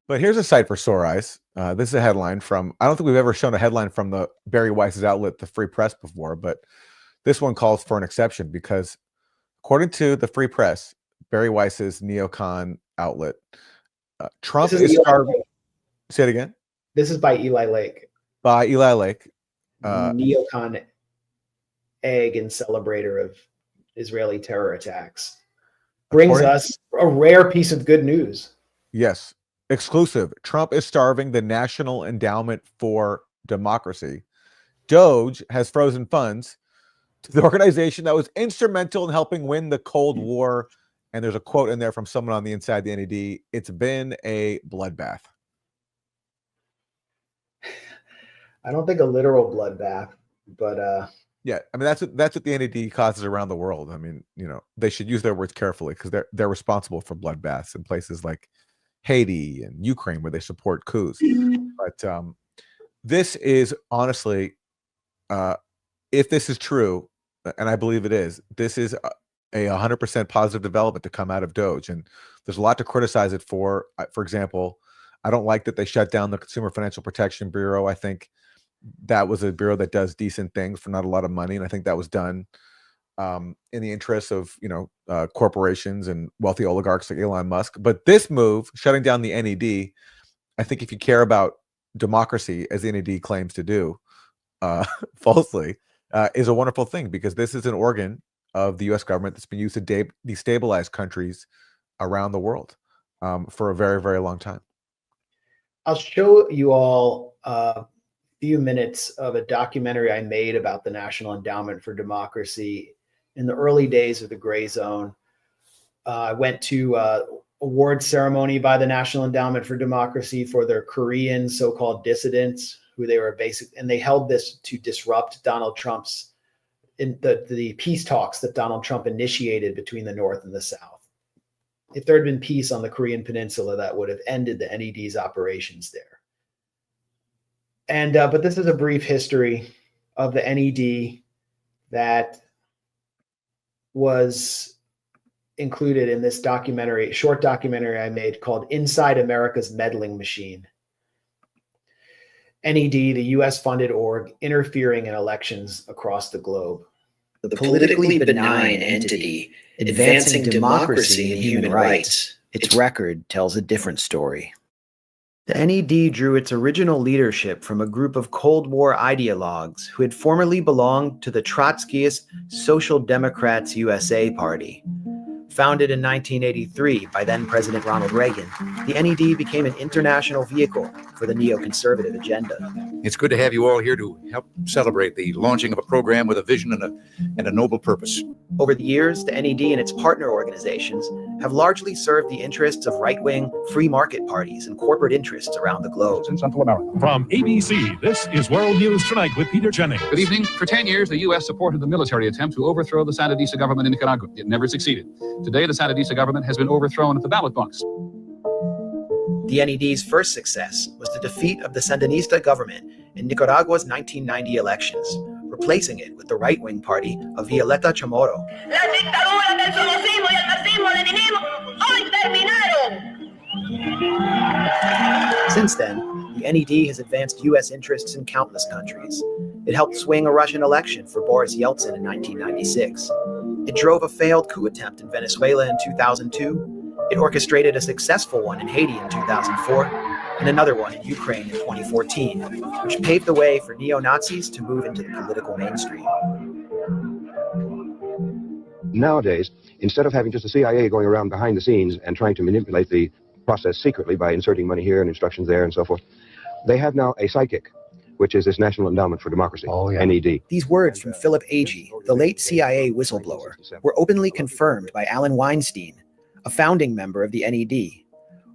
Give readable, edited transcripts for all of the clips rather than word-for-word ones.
But here's a sight for sore eyes. This is a headline from, I don't think we've ever shown a headline from the Barry Weiss's outlet, the Free Press, before, but this one calls for an exception because according to the Free Press, Barry Weiss's neocon outlet, Trump is starving. Say it again. This is by Eli Lake. By Eli Lake. Neocon egg and celebrator of Israeli terror attacks. Brings us a rare piece of good news. Yes. Exclusive. Trump is starving the National Endowment for Democracy. Doge has frozen funds to the organization that was instrumental in helping win the Cold War. And there's a quote in there from someone on the inside the NED. It's been a bloodbath. I don't think a literal bloodbath, but yeah, I mean that's what the NED causes around the world. I mean, they should use their words carefully because they're responsible for bloodbaths in places like Haiti and Ukraine where they support coups. But this is honestly, if this is true, and I believe it is, this is a 100% positive development to come out of Doge, and there's a lot to criticize it for. For example, I don't like that they shut down the Consumer Financial Protection Bureau. I think that was a bureau that does decent things for not a lot of money, and I think that was done in the interests of corporations and wealthy oligarchs like Elon Musk. But this move, shutting down the NED, I think if you care about democracy, as the NED claims to do, falsely, is a wonderful thing, because this is an organ of the U.S. government that's been used to destabilize countries around the world for a very, very long time. I'll show you all a few minutes of a documentary I made about the National Endowment for Democracy in the early days of the Grayzone. I went to award ceremony by the National Endowment for Democracy for their Korean so-called dissidents, who they were and they held this to disrupt Donald Trump's the peace talks that Donald Trump initiated between the North and the South. If there had been peace on the Korean Peninsula, that would have ended the NED's operations there. And but this is a brief history of the NED that was included in this documentary, short documentary I made called Inside America's Meddling Machine. NED, the US-funded org interfering in elections across the globe. The politically benign entity advancing democracy and human rights. Its record tells a different story. The NED drew its original leadership from a group of Cold War ideologues who had formerly belonged to the Trotskyist Social Democrats USA Party. Founded in 1983 by then-President Ronald Reagan, the NED became an international vehicle for the neoconservative agenda. It's good to have you all here to help celebrate the launching of a program with a vision and a noble purpose. Over the years, the NED and its partner organizations have largely served the interests of right-wing, free market parties and corporate interests around the globe. In Central America. From ABC, this is World News Tonight with Peter Jennings. Good evening. For 10 years, the U.S. supported the military attempt to overthrow the Sandinista government in Nicaragua. It never succeeded. Today, the Sandinista government has been overthrown at the ballot box. The NED's first success was the defeat of the Sandinista government in Nicaragua's 1990 elections, replacing it with the right-wing party of Violeta Chamorro. Since then, the NED has advanced U.S. interests in countless countries. It helped swing a Russian election for Boris Yeltsin in 1996. It drove a failed coup attempt in Venezuela in 2002. It orchestrated a successful one in Haiti in 2004, and another one in Ukraine in 2014, which paved the way for neo-Nazis to move into the political mainstream. Nowadays, instead of having just the CIA going around behind the scenes and trying to manipulate the process secretly by inserting money here and instructions there and so forth, they have now a psychic, which is this National Endowment for Democracy, NED. These words from Philip Agee, the late CIA whistleblower, were openly confirmed by Alan Weinstein, a founding member of the NED.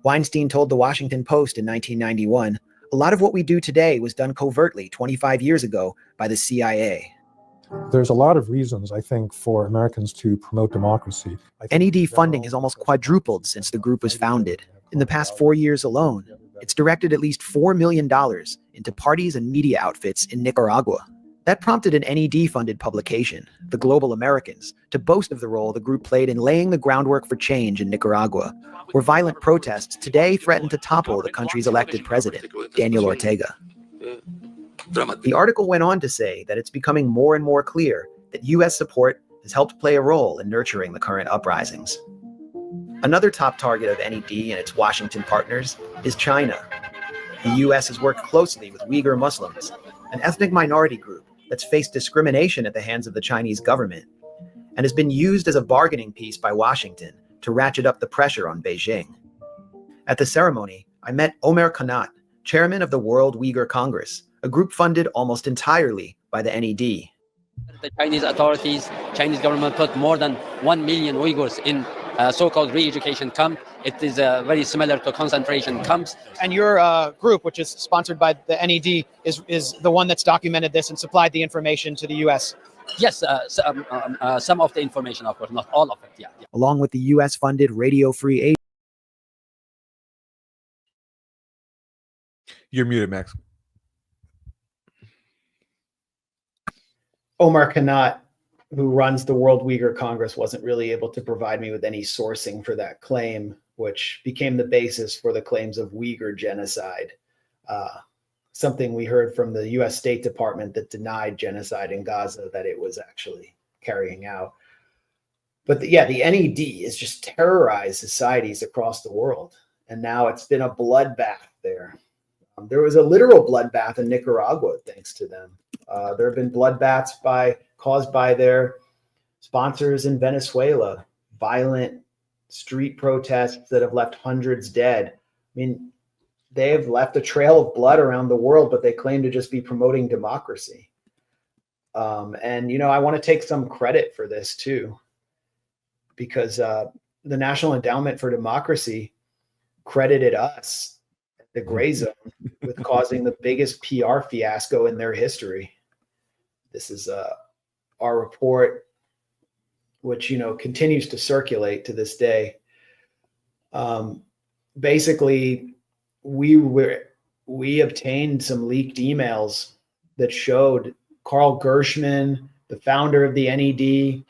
Weinstein told the Washington Post in 1991, "A lot of what we do today was done covertly 25 years ago by the CIA." There's a lot of reasons, I think, for Americans to promote democracy. NED funding has almost quadrupled since the group was founded. In the past 4 years alone, it's directed at least $4 million into parties and media outfits in Nicaragua. That prompted an NED-funded publication, The Global Americans, to boast of the role the group played in laying the groundwork for change in Nicaragua, where violent protests today threaten to topple the country's elected president, Daniel Ortega. The article went on to say that it's becoming more and more clear that U.S. support has helped play a role in nurturing the current uprisings. Another top target of NED and its Washington partners is China. The U.S. has worked closely with Uyghur Muslims, an ethnic minority group that's faced discrimination at the hands of the Chinese government, and has been used as a bargaining piece by Washington to ratchet up the pressure on Beijing. At the ceremony, I met Omer Kanat, chairman of the World Uyghur Congress, a group funded almost entirely by the NED. The Chinese authorities, Chinese government put more than 1 million Uyghurs in so-called re-education camp. It is very similar to concentration camps. And your group, which is sponsored by the NED, is the one that's documented this and supplied the information to the U.S.? Yes, some of the information, of course, not all of it, yeah. Along with the U.S.-funded Radio Free Asia. You're muted, Max. Omar Kanat, who runs the World Uyghur Congress, wasn't really able to provide me with any sourcing for that claim, which became the basis for the claims of Uyghur genocide. Something we heard from the U.S. State Department that denied genocide in Gaza that it was actually carrying out. But the NED has just terrorized societies across the world. And now it's been a bloodbath there. There was a literal bloodbath in Nicaragua, thanks to them. There have been bloodbaths caused by their sponsors in Venezuela, violent street protests that have left hundreds dead. I mean, they have left a trail of blood around the world, but they claim to just be promoting democracy. And, I want to take some credit for this too, because the National Endowment for Democracy credited us, the Grayzone, with causing the biggest PR fiasco in their history. This is our report, which continues to circulate to this day. Basically, we obtained some leaked emails that showed Carl Gershman, the founder of the NED,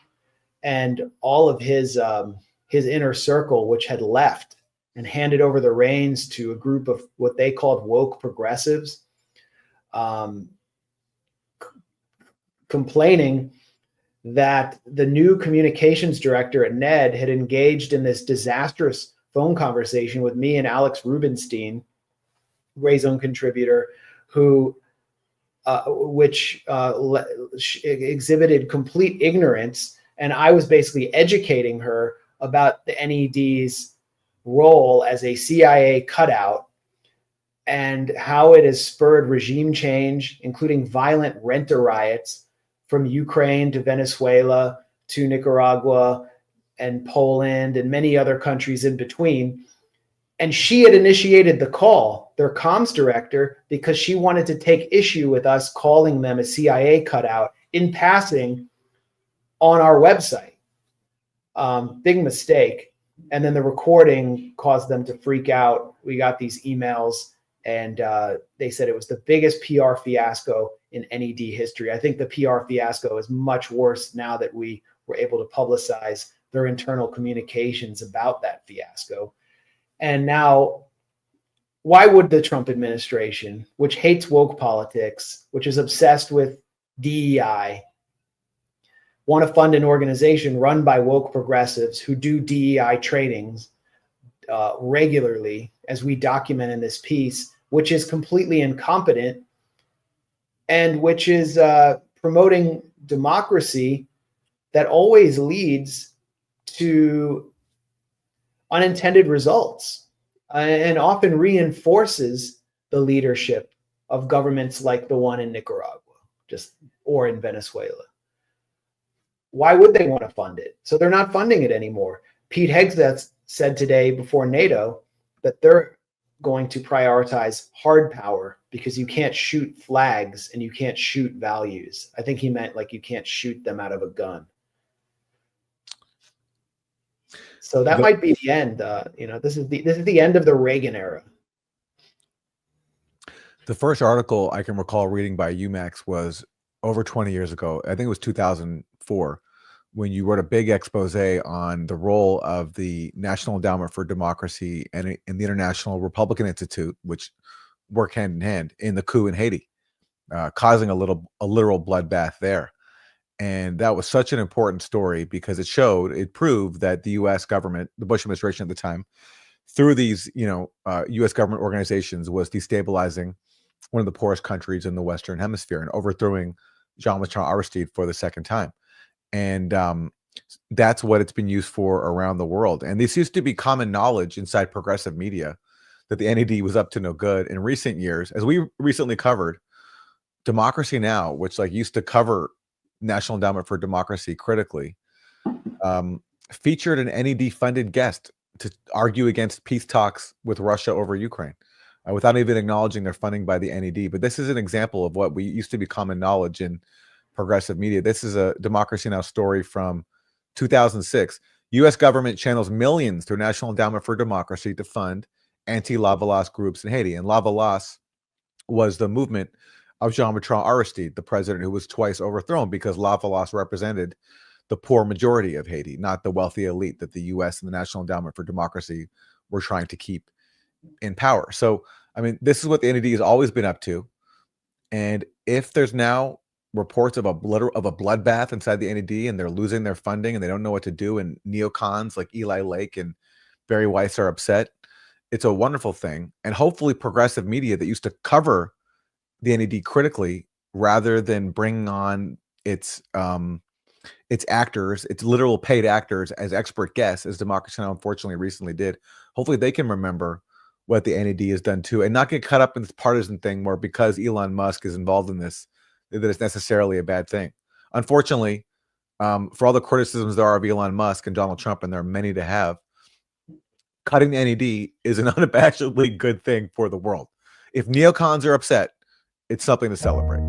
and all of his inner circle, which had left and handed over the reins to a group of what they called woke progressives, complaining that the new communications director at NED had engaged in this disastrous phone conversation with me and Alex Rubinstein, Grayzone contributor, which exhibited complete ignorance. And I was basically educating her about the NED's role as a CIA cutout and how it has spurred regime change, including violent renter riots from Ukraine to Venezuela to Nicaragua and Poland and many other countries in between. And she had initiated the call, their comms director, because she wanted to take issue with us calling them a CIA cutout in passing on our website. Big mistake. And then the recording caused them to freak out. We got these emails, and they said it was the biggest PR fiasco in NED history. I think the PR fiasco is much worse now that we were able to publicize their internal communications about that fiasco. And now, why would the Trump administration, which hates woke politics, which is obsessed with DEI, want to fund an organization run by woke progressives who do DEI trainings regularly, as we document in this piece, which is completely incompetent and which is promoting democracy that always leads to unintended results and often reinforces the leadership of governments like the one in Nicaragua, or in Venezuela. Why would they want to fund it? So they're not funding it anymore. Pete Hegseth said today before NATO that they're going to prioritize hard power because you can't shoot flags and you can't shoot values. I think he meant like you can't shoot them out of a gun. So that might be the end. This is the end of the Reagan era. The first article I can recall reading by UMax was over 20 years ago. I think it was 2004 when you wrote a big expose on the role of the National Endowment for Democracy and the International Republican Institute, which work hand in hand in the coup in Haiti, causing a literal bloodbath there. And that was such an important story because it proved that the U.S. government, the Bush administration at the time, through these, U.S. government organizations, was destabilizing one of the poorest countries in the Western Hemisphere and overthrowing Jean-Bertrand Aristide for the second time. And that's what it's been used for around the world. And this used to be common knowledge inside progressive media that the NED was up to no good. In recent years, as we recently covered, Democracy Now!, which used to cover National Endowment for Democracy critically, featured an NED-funded guest to argue against peace talks with Russia over Ukraine, without even acknowledging their funding by the NED. But this is an example of what we used to be common knowledge in progressive media. This is a Democracy Now! Story from 2006. U.S. government channels millions through National Endowment for Democracy to fund anti-Lavalas groups in Haiti. And Lavalas was the movement of Jean-Bertrand Aristide, the president who was twice overthrown, because Lavalas represented the poor majority of Haiti, not the wealthy elite that the U.S. and the National Endowment for Democracy were trying to keep in power. So, I mean, this is what the NED has always been up to. And if there's now reports of a bloodbath inside the NED and they're losing their funding and they don't know what to do, and neocons like Eli Lake and Barry Weiss are upset, it's a wonderful thing. And hopefully progressive media that used to cover the NED critically, rather than bring on its actors, its literal paid actors as expert guests, as Democracy Now! Unfortunately recently did, hopefully they can remember what the NED has done too, and not get caught up in this partisan thing where because Elon Musk is involved in this, that it's necessarily a bad thing. Unfortunately, for all the criticisms there are of Elon Musk and Donald Trump, and there are many to have, cutting the NED is an unabashedly good thing for the world. If neocons are upset, it's something to celebrate.